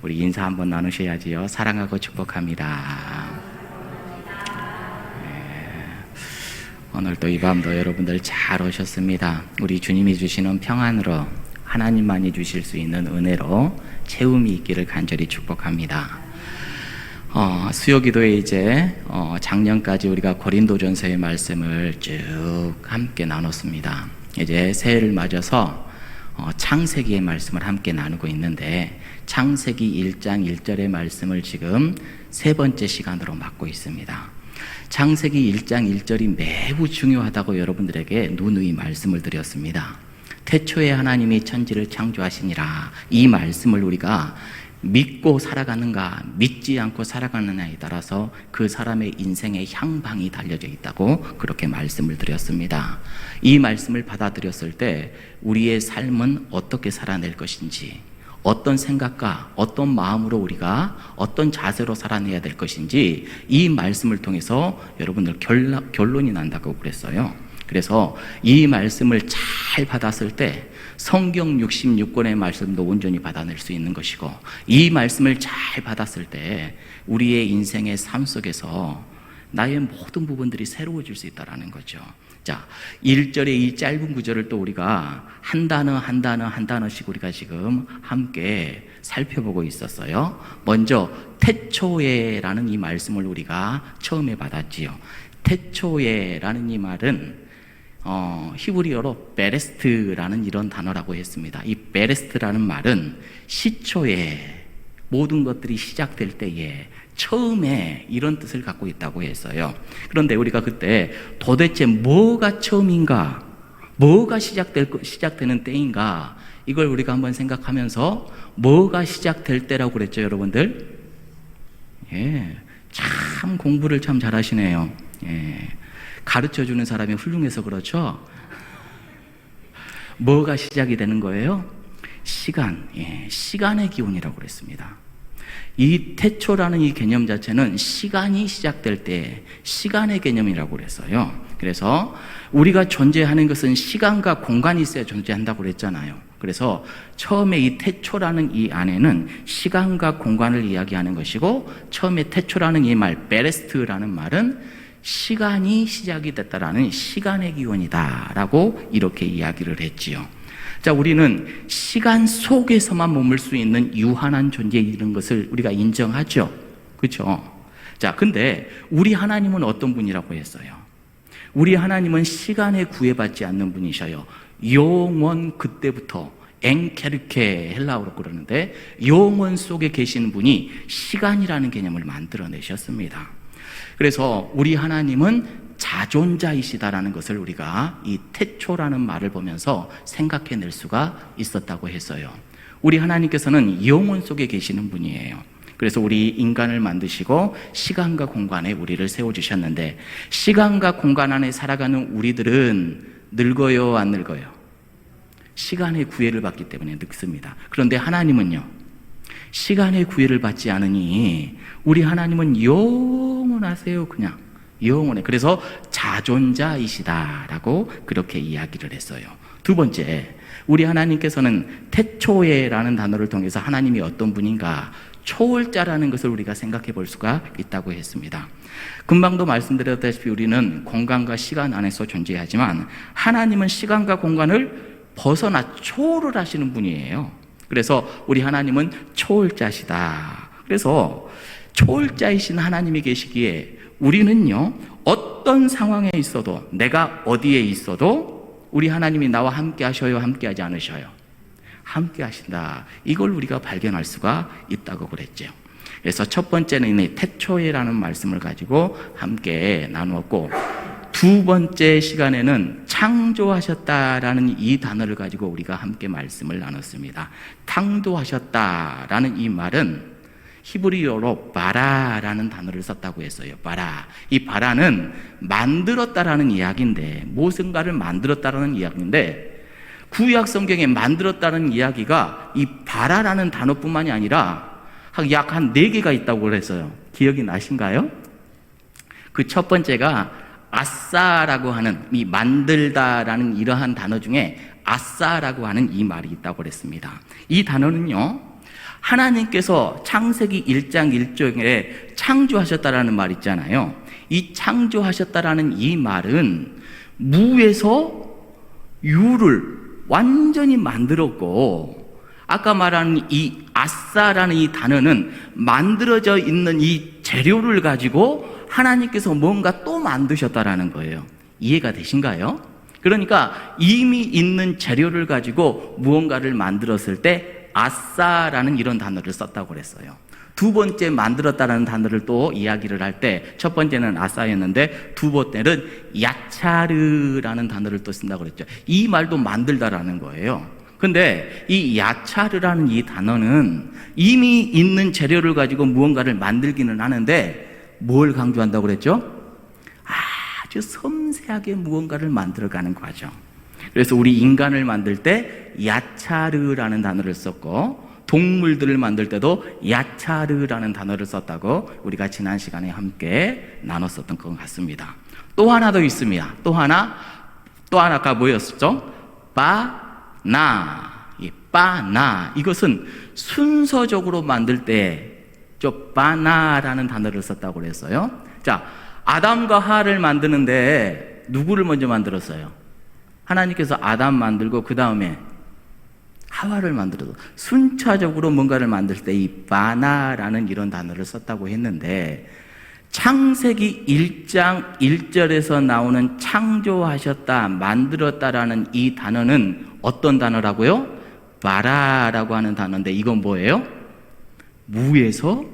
우리 인사 한번 나누셔야지요. 사랑하고 축복합니다. 오늘도 이 밤도 여러분들 잘 오셨습니다. 우리 주님이 주시는 평안으로, 하나님만이 주실 수 있는 은혜로 채움이 있기를 간절히 축복합니다. 수요기도에 이제 작년까지 우리가 고린도전서의 말씀을 쭉 함께 나눴습니다. 이제 새해를 맞아서 창세기의 말씀을 함께 나누고 있는데, 창세기 1장 1절의 말씀을 지금 세 번째 시간으로 맡고 있습니다. 창세기 1장 1절이 매우 중요하다고 여러분들에게 누누이 말씀을 드렸습니다. 태초에 하나님이 천지를 창조하시니라, 이 말씀을 우리가 믿고 살아가는가, 믿지 않고 살아가느냐에 따라서 그 사람의 인생의 향방이 달려져 있다고 그렇게 말씀을 드렸습니다. 이 말씀을 받아들였을 때 우리의 삶은 어떻게 살아낼 것인지, 어떤 생각과 어떤 마음으로 우리가 어떤 자세로 살아내야 될 것인지, 이 말씀을 통해서 여러분들 결론이 난다고 그랬어요. 그래서 이 말씀을 잘 받았을 때 성경 66권의 말씀도 온전히 받아낼 수 있는 것이고, 이 말씀을 잘 받았을 때 우리의 인생의 삶 속에서 나의 모든 부분들이 새로워질 수 있다는 거죠. 자, 1절의 이 짧은 구절을 또 우리가 한 단어씩 우리가 지금 함께 살펴보고 있었어요. 먼저 태초에라는 이 말씀을 우리가 처음에 받았지요. 태초에라는 이 말은 히브리어로 베레스트라는 이런 단어라고 했습니다. 이 베레스트라는 말은 시초에, 모든 것들이 시작될 때에, 처음에, 이런 뜻을 갖고 있다고 했어요. 그런데 우리가 그때 도대체 뭐가 처음인가, 뭐가 시작되는 때인가, 이걸 우리가 한번 생각하면서 뭐가 시작될 때라고 그랬죠, 여러분들? 예, 참 공부를 참 잘하시네요. 예, 가르쳐주는 사람이 훌륭해서 그렇죠? 뭐가 시작이 되는 거예요? 시간, 시간의 기원이라고 그랬습니다. 이 태초라는 이 개념 자체는 시간이 시작될 때 시간의 개념이라고 그랬어요. 그래서 우리가 존재하는 것은 시간과 공간이 있어야 존재한다고 그랬잖아요. 그래서 처음에 이 태초라는 이 안에는 시간과 공간을 이야기하는 것이고, 처음에 태초라는 이 말, 베레스트라는 말은 시간이 시작이 됐다라는 시간의 기원이다라고 이렇게 이야기를 했지요. 자, 우리는 시간 속에서만 머물 수 있는 유한한 존재, 이런 것을 우리가 인정하죠. 그렇죠? 자, 근데 우리 하나님은 어떤 분이라고 했어요? 우리 하나님은 시간에 구애받지 않는 분이셔요. 영원, 그때부터 엥케르케 헬라어로 그러는데, 영원 속에 계시는 분이 시간이라는 개념을 만들어내셨습니다. 그래서 우리 하나님은 자존자이시다라는 것을 우리가 이 태초라는 말을 보면서 생각해낼 수가 있었다고 했어요. 우리 하나님께서는 영혼 속에 계시는 분이에요. 그래서 우리 인간을 만드시고 시간과 공간에 우리를 세워주셨는데, 시간과 공간 안에 살아가는 우리들은 늙어요, 안 늙어요? 시간의 구애를 받기 때문에 늙습니다. 그런데 하나님은요, 시간의 구애를 받지 않으니 우리 하나님은 영원하세요. 그냥 영원해. 그래서 자존자이시다라고 그렇게 이야기를 했어요. 두 번째, 우리 하나님께서는 태초에라는 단어를 통해서 하나님이 어떤 분인가, 초월자라는 것을 우리가 생각해 볼 수가 있다고 했습니다. 금방도 말씀드렸다시피 우리는 공간과 시간 안에서 존재하지만 하나님은 시간과 공간을 벗어나 초월을 하시는 분이에요. 그래서 우리 하나님은 초월자시다. 그래서 초월자이신 하나님이 계시기에 우리는요, 어떤 상황에 있어도, 내가 어디에 있어도 우리 하나님이 나와 함께 하셔요, 함께 하지 않으셔요? 함께 하신다. 이걸 우리가 발견할 수가 있다고 그랬죠. 그래서 첫 번째는 이 태초에라는 말씀을 가지고 함께 나누었고, 두 번째 시간에는 창조하셨다라는 이 단어를 가지고 우리가 함께 말씀을 나눴습니다. 창조하셨다라는 이 말은 히브리어로 바라라는 단어를 썼다고 했어요. 바라. 이 바라는 만들었다라는 이야기인데, 무엇인가를 만들었다라는 이야기인데, 구약 성경에 만들었다는 이야기가 이 바라라는 단어뿐만이 아니라 약 한 4개가 있다고 그랬어요. 기억이 나신가요? 그 첫 번째가 아싸라고 하는, 이 만들다라는 이러한 단어 중에 아싸라고 하는 이 말이 있다고 그랬습니다. 이 단어는요, 하나님께서 창세기 1장 1절에 창조하셨다라는 말 있잖아요. 이 창조하셨다라는 이 말은 무에서 유를 완전히 만들었고, 아까 말하는 이 아싸라는 이 단어는 만들어져 있는 이 재료를 가지고 하나님께서 뭔가 또 만드셨다라는 거예요. 이해가 되신가요? 그러니까 이미 있는 재료를 가지고 무언가를 만들었을 때 아싸라는 이런 단어를 썼다고 그랬어요. 두 번째 만들었다라는 단어를 또 이야기를 할 때 첫 번째는 아싸였는데 두 번째는 야차르라는 단어를 또 쓴다고 그랬죠. 이 말도 만들다라는 거예요. 근데 이 야차르라는 이 단어는 이미 있는 재료를 가지고 무언가를 만들기는 하는데 뭘 강조한다고 그랬죠? 아주 섬세하게 무언가를 만들어가는 과정. 그래서 우리 인간을 만들 때 야차르라는 단어를 썼고, 동물들을 만들 때도 야차르라는 단어를 썼다고 우리가 지난 시간에 함께 나눴었던 것 같습니다. 또 하나 더 있습니다. 또 하나가 뭐였었죠? 이 빠나, 이것은 순서적으로 만들 때 빠나라는 단어를 썼다고 그랬어요. 자, 아담과 하와를 만드는데 누구를 먼저 만들었어요? 하나님께서 아담 만들고 그 다음에 하와를 만들어서 순차적으로 뭔가를 만들 때 이 바나라는 이런 단어를 썼다고 했는데, 창세기 1장 1절에서 나오는 창조하셨다, 만들었다라는 이 단어는 어떤 단어라고요? 바라라고 하는 단어인데, 이건 뭐예요? 무에서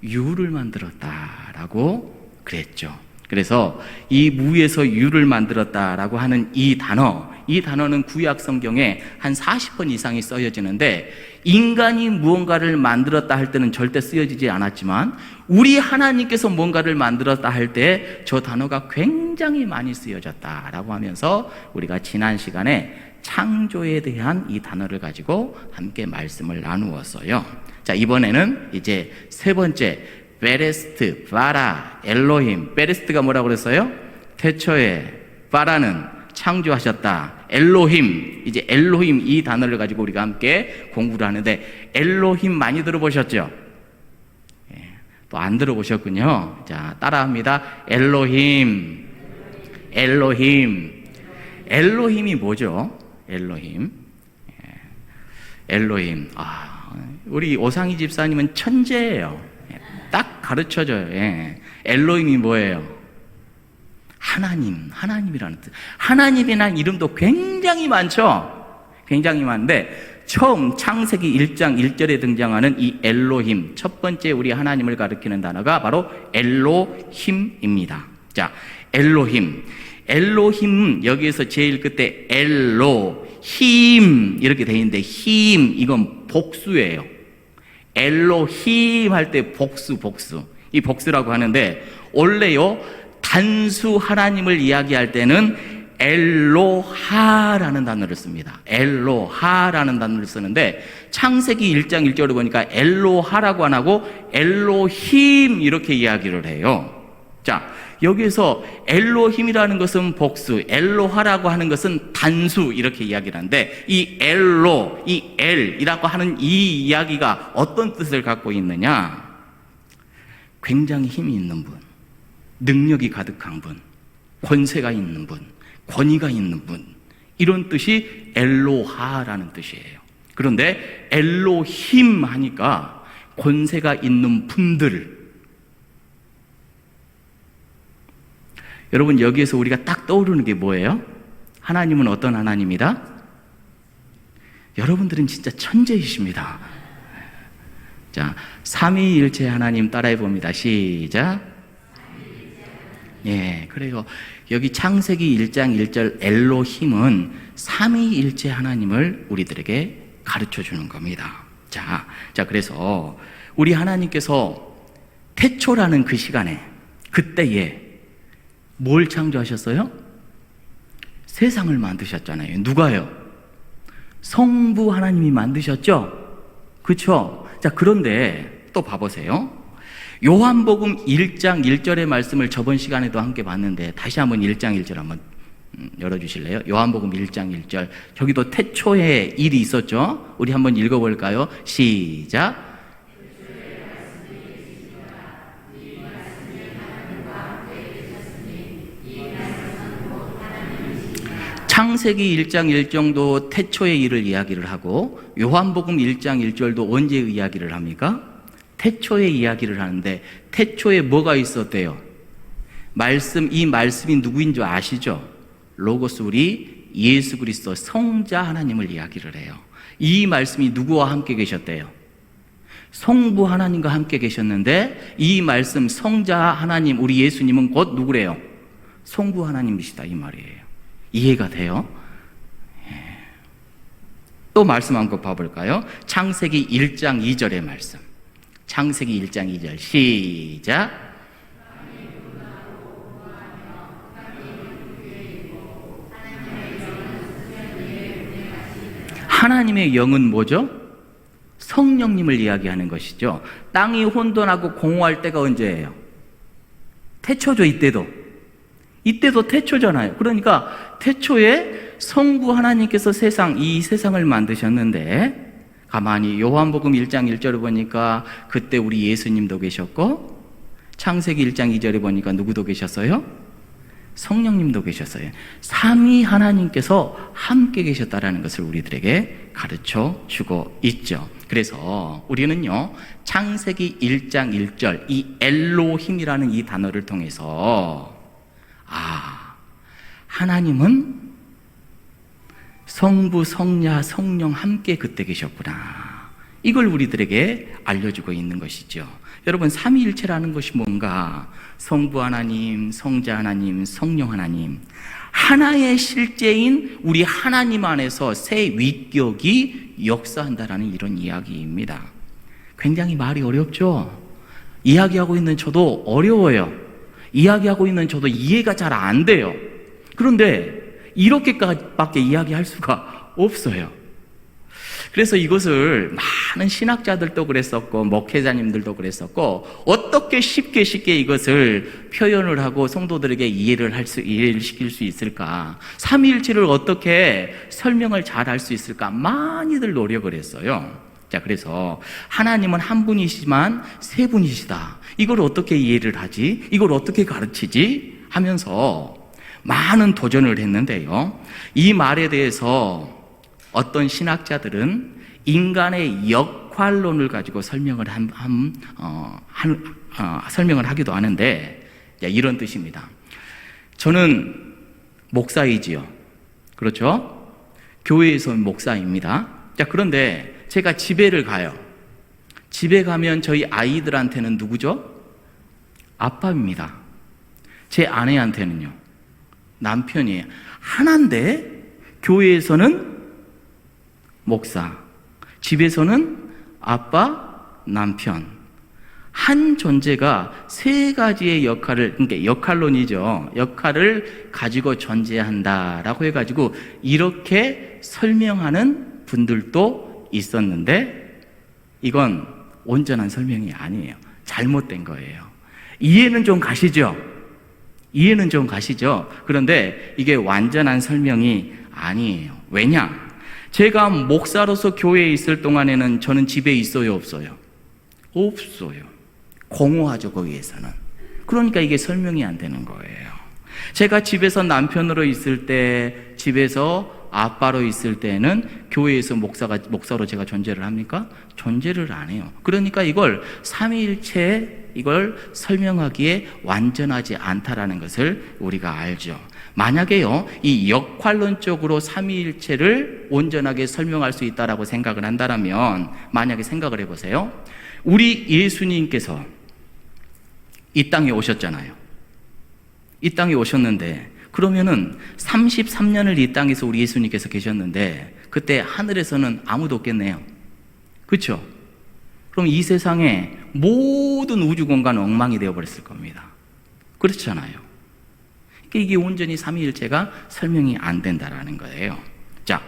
유를 만들었다라고 그랬죠. 그래서 이 무에서 유를 만들었다라고 하는 이 단어는 구약 성경에 한 40번 이상이 쓰여지는데, 인간이 무언가를 만들었다 할 때는 절대 쓰여지지 않았지만 우리 하나님께서 뭔가를 만들었다 할 때 저 단어가 굉장히 많이 쓰여졌다라고 하면서 우리가 지난 시간에 창조에 대한 이 단어를 가지고 함께 말씀을 나누었어요. 자, 이번에는 이제 세 번째, 베레스트, 바라, 엘로힘. 베레스트가 뭐라고 그랬어요? 태초에, 바라는 창조하셨다. 엘로힘, 이제 엘로힘 이 단어를 가지고 우리가 함께 공부를 하는데, 엘로힘 많이 들어보셨죠? 또 안 들어보셨군요. 자, 따라합니다. 엘로힘. 엘로힘이 뭐죠? 엘로힘. 우리 오상희 집사님은 천재예요. 딱 가르쳐줘요. 엘로힘이 뭐예요? 하나님이라는 뜻. 하나님이라는 이름도 굉장히 많죠? 굉장히 많은데, 처음 창세기 1장 1절에 등장하는 이 엘로힘, 첫 번째 우리 하나님을 가리키는 단어가 바로 엘로힘입니다. 자, 엘로힘, 여기에서 제일 끝에 엘로힘 이렇게 돼 있는데, 힘, 이건 복수예요. 엘로힘 할 때 복수. 이 복수라고 하는데, 원래요, 단수 하나님을 이야기할 때는 엘로하라는 단어를 씁니다. 엘로하라는 단어를 쓰는데, 창세기 1장 1절을 보니까 엘로하라고 안 하고 엘로힘 이렇게 이야기를 해요. 자, 여기에서 엘로힘이라는 것은 복수, 엘로하라고 하는 것은 단수 이렇게 이야기를 하는데, 이 엘이라고 하는 이 이야기가 어떤 뜻을 갖고 있느냐? 굉장히 힘이 있는 분, 능력이 가득한 분, 권세가 있는 분, 권위가 있는 분, 이런 뜻이 엘로하라는 뜻이에요. 그런데 엘로힘 하니까 권세가 있는 분들, 여러분, 여기에서 우리가 딱 떠오르는 게 뭐예요? 하나님은 어떤 하나님이다? 여러분들은 진짜 천재이십니다. 자, 삼위일체 하나님 따라해 봅니다. 시작. 그래요. 여기 창세기 1장 1절 엘로힘은 삼위일체 하나님을 우리들에게 가르쳐 주는 겁니다. 자, 그래서 우리 하나님께서 태초라는 그 시간에, 그때에 뭘 창조하셨어요? 세상을 만드셨잖아요. 누가요? 성부 하나님이 만드셨죠? 그렇죠? 자, 그런데 또 봐보세요. 요한복음 1장 1절의 말씀을 저번 시간에도 함께 봤는데, 다시 한번 1장 1절 한번 열어주실래요? 요한복음 1장 1절. 저기도 태초에 일이 있었죠? 우리 한번 읽어볼까요? 시작. 창세기 1장 1절도 태초의 일을 이야기를 하고 요한복음 1장 1절도 언제 이야기를 합니까? 태초의 이야기를 하는데 태초에 뭐가 있었대요? 말씀, 이 말씀이 누구인 줄 아시죠? 로고스 우리 예수 그리스도 성자 하나님을 이야기를 해요. 이 말씀이 누구와 함께 계셨대요? 성부 하나님과 함께 계셨는데 이 말씀 성자 하나님 우리 예수님은 곧 누구래요? 성부 하나님이시다 이 말이에요. 이해가 돼요? 또 말씀 한번 봐볼까요? 창세기 1장 2절의 말씀. 창세기 1장 2절 시작. 하나님의 영은 뭐죠? 성령님을 이야기하는 것이죠. 땅이 혼돈하고 공허할 때가 언제예요? 태초죠. 이때도 태초잖아요. 그러니까 태초에 성부 하나님께서 이 세상을 만드셨는데 가만히 요한복음 1장 1절에 보니까 그때 우리 예수님도 계셨고 창세기 1장 2절에 보니까 누구도 계셨어요? 성령님도 계셨어요. 삼위 하나님께서 함께 계셨다라는 것을 우리들에게 가르쳐 주고 있죠. 그래서 우리는요 창세기 1장 1절 이 엘로힘이라는 이 단어를 통해서 하나님은 성부, 성자, 성령 함께 그때 계셨구나. 이걸 우리들에게 알려주고 있는 것이죠. 여러분 삼위일체라는 것이 뭔가? 성부 하나님, 성자 하나님, 성령 하나님 하나의 실제인 우리 하나님 안에서 새 위격이 역사한다라는 이런 이야기입니다. 굉장히 말이 어렵죠? 이야기하고 있는 저도 어려워요. 이야기하고 있는 저도 이해가 잘 안 돼요. 그런데 이렇게밖에 이야기할 수가 없어요. 그래서 이것을 많은 신학자들도 그랬었고 목회자님들도 그랬었고 어떻게 쉽게 이것을 표현을 하고 성도들에게 이해를 시킬 수 있을까? 삼위일체를 어떻게 설명을 잘 할 수 있을까? 많이들 노력을 했어요. 자, 그래서 하나님은 한 분이시지만 세 분이시다. 이걸 어떻게 이해를 하지? 이걸 어떻게 가르치지? 하면서 많은 도전을 했는데요. 이 말에 대해서 어떤 신학자들은 인간의 역할론을 가지고 설명을 설명을 하기도 하는데 이런 뜻입니다. 저는 목사이지요. 그렇죠? 교회에서 목사입니다. 자, 그런데 제가 집에를 가요. 집에 가면 저희 아이들한테는 누구죠? 아빠입니다. 제 아내한테는요? 남편이에요. 하나인데 교회에서는 목사, 집에서는 아빠, 남편. 한 존재가 세 가지의 역할을, 그러니까 역할론이죠. 역할을 가지고 존재한다라고 해가지고 이렇게 설명하는 분들도 있었는데 이건 온전한 설명이 아니에요. 잘못된 거예요. 이해는 좀 가시죠? 그런데 이게 완전한 설명이 아니에요. 왜냐? 제가 목사로서 교회에 있을 동안에는 저는 집에 있어요, 없어요? 없어요. 공허하죠, 거기에서는. 그러니까 이게 설명이 안 되는 거예요. 제가 집에서 남편으로 있을 때, 집에서 아빠로 있을 때는 교회에서 목사로 제가 존재를 합니까? 존재를 안 해요. 그러니까 이걸 삼위일체 이걸 설명하기에 완전하지 않다라는 것을 우리가 알죠. 만약에요, 이 역할론적으로 삼위일체를 온전하게 설명할 수 있다라고 생각을 한다면, 만약에 생각을 해보세요. 우리 예수님께서 이 땅에 오셨잖아요. 이 땅에 오셨는데, 그러면은 33년을 이 땅에서 우리 예수님께서 계셨는데, 그때 하늘에서는 아무도 없겠네요. 그렇죠? 그럼 이 세상에 모든 우주 공간은 엉망이 되어버렸을 겁니다. 그렇잖아요. 이게 온전히 삼위일체가 설명이 안 된다라는 거예요. 자,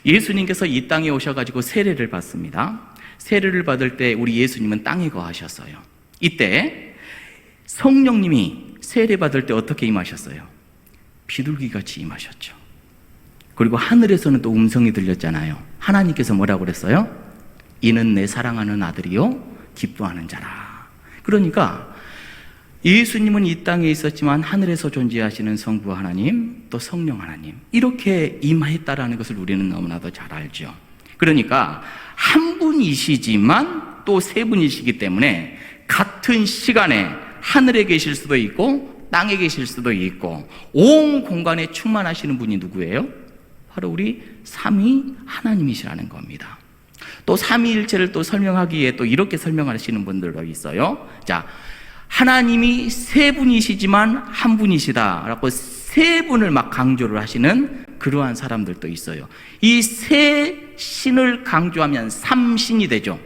예수님께서 이 땅에 오셔가지고 세례를 받습니다. 세례를 받을 때 우리 예수님은 땅에 거하셨어요. 이때 성령님이 세례 받을 때 어떻게 임하셨어요? 비둘기같이 임하셨죠. 그리고 하늘에서는 또 음성이 들렸잖아요. 하나님께서 뭐라고 그랬어요? 이는 내 사랑하는 아들이요 기뻐하는 자라. 그러니까 예수님은 이 땅에 있었지만 하늘에서 존재하시는 성부 하나님, 또 성령 하나님, 이렇게 임했다라는 것을 우리는 너무나도 잘 알죠. 그러니까 한 분이시지만 또 세 분이시기 때문에 같은 시간에 하늘에 계실 수도 있고 땅에 계실 수도 있고 온 공간에 충만하시는 분이 누구예요? 바로 우리 삼위 하나님이시라는 겁니다. 또 삼위일체를 또 설명하기에 또 이렇게 설명하시는 분들도 있어요. 자, 하나님이 세 분이시지만 한 분이시다라고 세 분을 막 강조를 하시는 그러한 사람들도 있어요. 이 세 신을 강조하면 삼신이 되죠.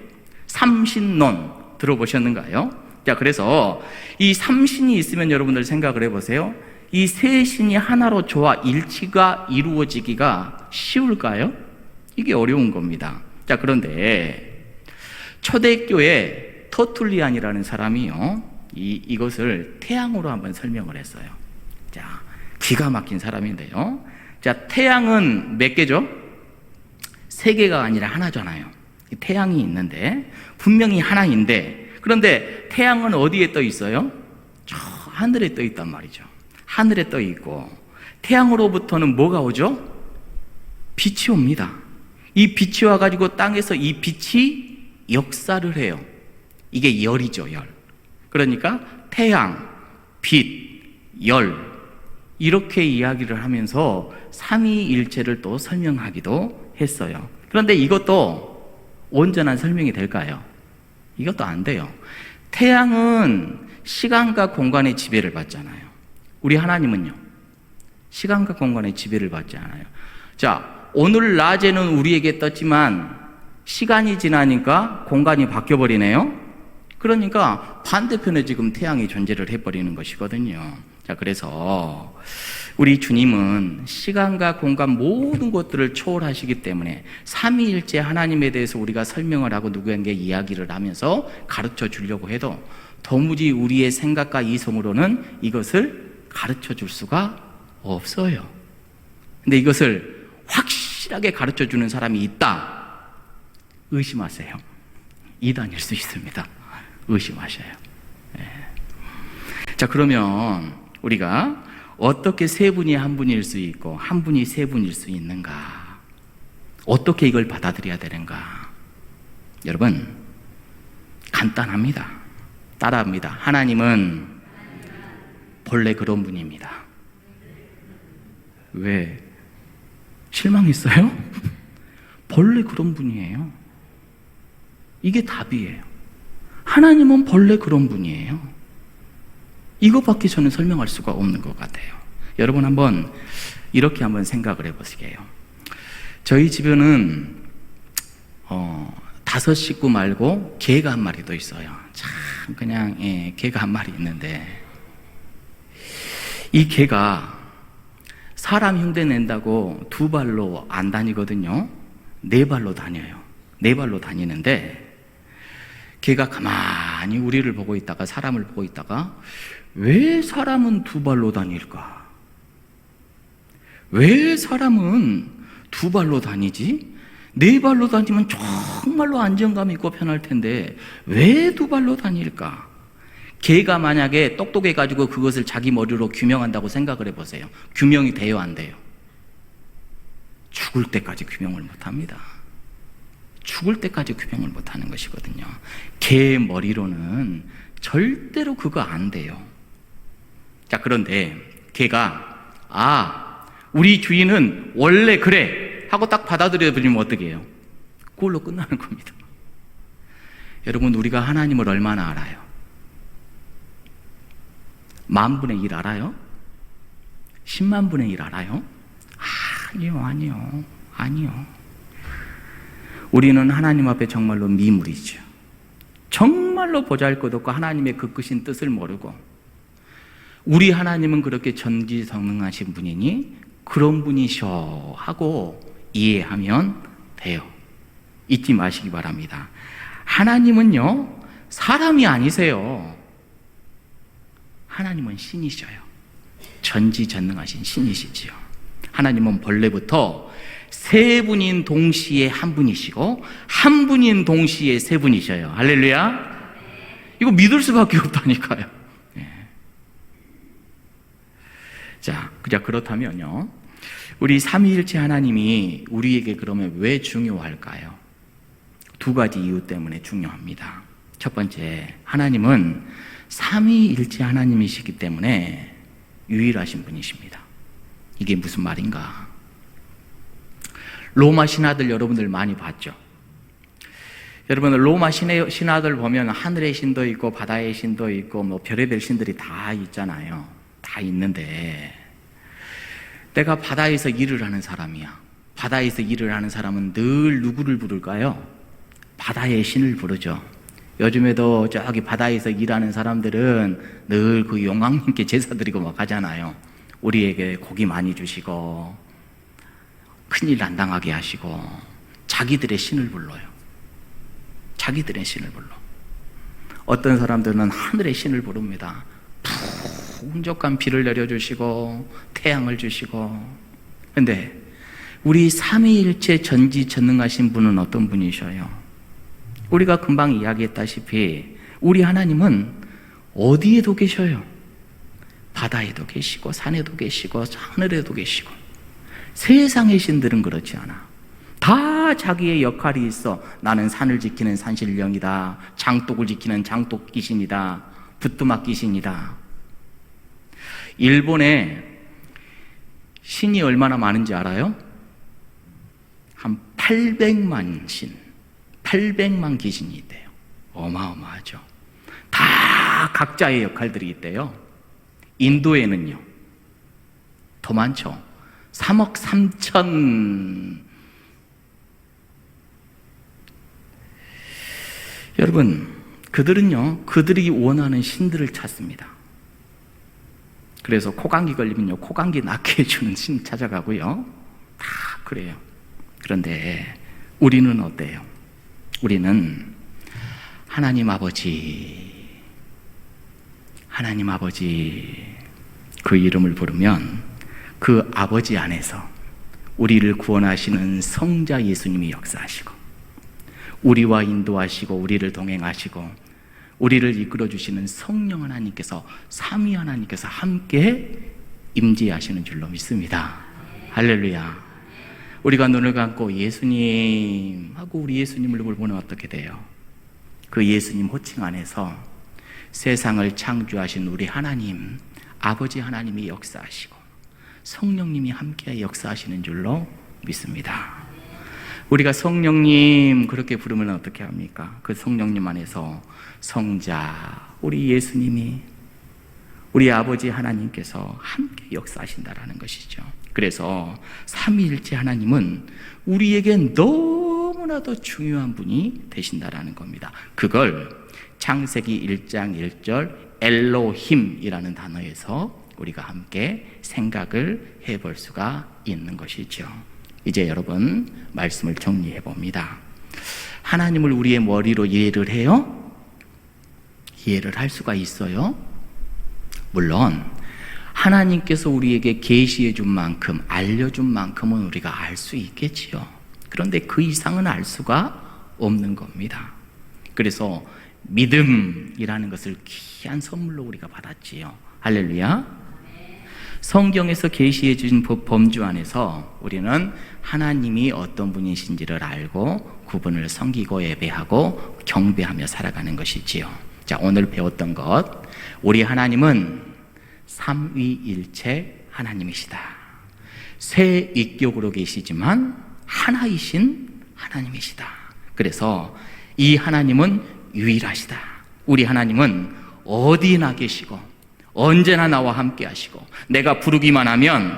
삼신론 들어보셨는가요? 자, 그래서 이 삼신이 있으면 여러분들 생각을 해보세요. 이 세 신이 하나로 조화 일치가 이루어지기가 쉬울까요? 이게 어려운 겁니다. 자, 그런데 초대교회 터툴리안이라는 사람이요, 이것을 태양으로 한번 설명을 했어요. 자, 기가 막힌 사람인데요. 자, 태양은 몇 개죠? 세 개가 아니라 하나잖아요. 태양이 있는데 분명히 하나인데, 그런데 태양은 어디에 떠 있어요? 저 하늘에 떠 있단 말이죠. 하늘에 떠 있고 태양으로부터는 뭐가 오죠? 빛이 옵니다. 이 빛이 와가지고 땅에서 이 빛이 역사를 해요. 이게 열이죠, 열. 그러니까 태양, 빛, 열, 이렇게 이야기를 하면서 삼위일체를 또 설명하기도 했어요. 그런데 이것도 온전한 설명이 될까요? 이것도 안 돼요. 태양은 시간과 공간의 지배를 받잖아요. 우리 하나님은요, 시간과 공간의 지배를 받지 않아요. 자, 오늘 낮에는 우리에게 떴지만 시간이 지나니까 공간이 바뀌어버리네요. 그러니까 반대편에 지금 태양이 존재를 해버리는 것이거든요. 자, 그래서 우리 주님은 시간과 공간 모든 것들을 초월하시기 때문에 삼위일체 하나님에 대해서 우리가 설명을 하고 누구에게 이야기를 하면서 가르쳐 주려고 해도 도무지 우리의 생각과 이성으로는 이것을 가르쳐 줄 수가 없어요. 근데 이것을 확실하게 가르쳐 주는 사람이 있다, 의심하세요. 이단일 수 있습니다. 의심하셔요. 네. 자, 그러면 우리가 어떻게 세 분이 한 분일 수 있고 한 분이 세 분일 수 있는가? 어떻게 이걸 받아들여야 되는가? 여러분, 간단합니다. 따라합니다. 하나님은 본래 그런 분입니다. 왜? 실망했어요? 본래 그런 분이에요. 이게 답이에요. 하나님은 본래 그런 분이에요. 이것밖에 저는 설명할 수가 없는 것 같아요. 여러분, 한번 이렇게 한번 생각을 해보시게요. 저희 집에는 5 식구 말고 개가 한 마리 더 있어요. 참 그냥 개가 한 마리 있는데, 이 개가 사람 흉내 낸다고 2발로 안 다니거든요. 4발로 다녀요. 4발로 다니는데, 개가 가만히 우리를 보고 있다가 사람을 보고 있다가, 왜 사람은 2발로 다닐까? 왜 사람은 2발로 다니지? 4발로 다니면 정말로 안정감 있고 편할 텐데 왜 2발로 다닐까? 개가 만약에 똑똑해가지고 그것을 자기 머리로 규명한다고 생각을 해보세요. 규명이 돼요, 안 돼요? 죽을 때까지 규명을 못합니다. 죽을 때까지 규명을 못하는 것이거든요. 개 머리로는 절대로 그거 안 돼요. 자, 그런데 개가 우리 주인은 원래 그래 하고 딱 받아들여버리면 어떻게 해요? 그걸로 끝나는 겁니다. 여러분, 우리가 하나님을 얼마나 알아요? 10,000분의 1 알아요? 100,000분의 1 알아요? 아니요. 우리는 하나님 앞에 정말로 미물이죠. 정말로 보잘것없고 하나님의 그 크신 뜻을 모르고, 우리 하나님은 그렇게 전지전능하신 분이니 그런 분이셔 하고 이해하면 돼요. 잊지 마시기 바랍니다. 하나님은요, 사람이 아니세요. 하나님은 신이셔요. 전지전능하신 신이시지요. 하나님은 본래부터 세 분인 동시에 한 분이시고 한 분인 동시에 세 분이셔요. 할렐루야. 이거 믿을 수밖에 없다니까요. 예. 자, 그렇다면요, 우리 삼위일체 하나님이 우리에게 그러면 왜 중요할까요? 두 가지 이유 때문에 중요합니다. 첫 번째, 하나님은 삼위일체 하나님이시기 때문에 유일하신 분이십니다. 이게 무슨 말인가? 로마 신화들 여러분들 많이 봤죠? 여러분, 로마 신화들 보면 하늘의 신도 있고 바다의 신도 있고 뭐 별의별 신들이 다 있잖아요. 다 있는데, 내가 바다에서 일을 하는 사람이야. 바다에서 일을 하는 사람은 늘 누구를 부를까요? 바다의 신을 부르죠. 요즘에도 저기 바다에서 일하는 사람들은 늘 그 용왕님께 제사 드리고 막 하잖아요. 우리에게 고기 많이 주시고 큰일 안 당하게 하시고 자기들의 신을 불러요. 자기들의 신을 불러. 어떤 사람들은 하늘의 신을 부릅니다. 풍족한 비를 내려주시고 태양을 주시고. 그런데 우리 삼위일체 전지전능하신 분은 어떤 분이셔요? 우리가 금방 이야기했다시피 우리 하나님은 어디에도 계셔요? 바다에도 계시고 산에도 계시고 하늘에도 계시고. 세상의 신들은 그렇지 않아. 다 자기의 역할이 있어. 나는 산을 지키는 산신령이다. 장독을 지키는 장독 귀신이다. 부뚜막 귀신이다. 일본에 신이 얼마나 많은지 알아요? 한 800만 신, 800만 귀신이 있대요. 어마어마하죠. 다 각자의 역할들이 있대요. 인도에는요, 더 많죠. 3억 3천. 여러분, 그들은요, 그들이 원하는 신들을 찾습니다. 그래서 코감기 걸리면요, 코감기 낫게 해주는 신 찾아가고요. 다 그래요. 그런데 우리는 어때요? 우리는 하나님 아버지 그 이름을 부르면 그 아버지 안에서 우리를 구원하시는 성자 예수님이 역사하시고 우리와 인도하시고 우리를 동행하시고 우리를 이끌어주시는 성령 하나님께서, 삼위 하나님께서 함께 임재하시는 줄로 믿습니다. 할렐루야. 우리가 눈을 감고 예수님 하고 우리 예수님을 보면 어떻게 돼요? 그 예수님 호칭 안에서 세상을 창조하신 우리 하나님, 아버지 하나님이 역사하시고 성령님이 함께 역사하시는 줄로 믿습니다. 우리가 성령님 그렇게 부르면 어떻게 합니까? 그 성령님 안에서 성자, 우리 예수님이, 우리 아버지 하나님께서 함께 역사하신다라는 것이죠. 그래서 삼위일체 하나님은 우리에게 너무나도 중요한 분이 되신다라는 겁니다. 그걸 창세기 1장 1절 엘로힘이라는 단어에서 우리가 함께 생각을 해볼 수가 있는 것이죠. 이제 여러분 말씀을 정리해 봅니다. 하나님을 우리의 머리로 이해를 해요? 이해를 할 수가 있어요? 물론 하나님께서 우리에게 계시해 준 만큼, 알려준 만큼은 우리가 알 수 있겠지요. 그런데 그 이상은 알 수가 없는 겁니다. 그래서 믿음이라는 것을 귀한 선물로 우리가 받았지요. 할렐루야. 성경에서 계시해 주신 범주 안에서 우리는 하나님이 어떤 분이신지를 알고 그분을 섬기고 예배하고 경배하며 살아가는 것이지요. 자, 오늘 배웠던 것, 우리 하나님은 삼위일체 하나님이시다. 세 위격으로 계시지만 하나이신 하나님이시다. 그래서 이 하나님은 유일하시다. 우리 하나님은 어디나 계시고 언제나 나와 함께 하시고, 내가 부르기만 하면,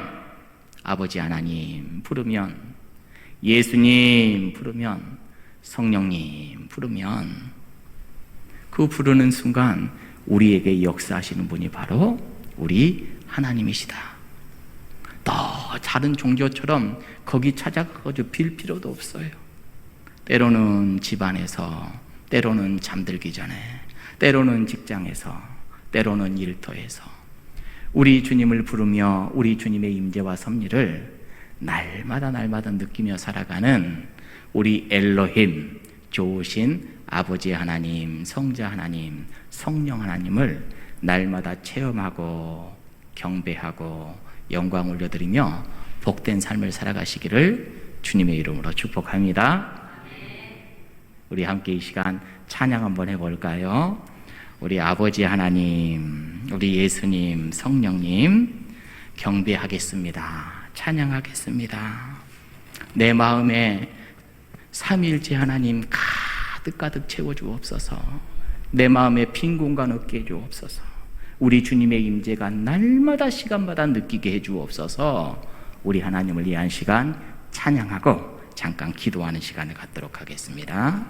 아버지 하나님 부르면, 예수님 부르면, 성령님 부르면 그 부르는 순간 우리에게 역사하시는 분이 바로 우리 하나님이시다. 또 다른 종교처럼 거기 찾아가서 빌 필요도 없어요. 때로는 집안에서, 때로는 잠들기 전에, 때로는 직장에서, 때로는 일터에서 우리 주님을 부르며 우리 주님의 임재와 섭리를 날마다 느끼며 살아가는 우리 엘로힘, 좋으신 아버지 하나님, 성자 하나님, 성령 하나님을 날마다 체험하고 경배하고 영광 올려드리며 복된 삶을 살아가시기를 주님의 이름으로 축복합니다. 우리 함께 이 시간 찬양 한번 해볼까요? 우리 아버지 하나님, 우리 예수님, 성령님 경배하겠습니다. 찬양하겠습니다. 내 마음에 삼위일체 하나님 가득 채워주옵소서. 내 마음에 빈 공간 없게 해주옵소서. 우리 주님의 임재가 날마다 시간마다 느끼게 해주옵소서. 우리 하나님을 위한 시간 찬양하고 잠깐 기도하는 시간을 갖도록 하겠습니다.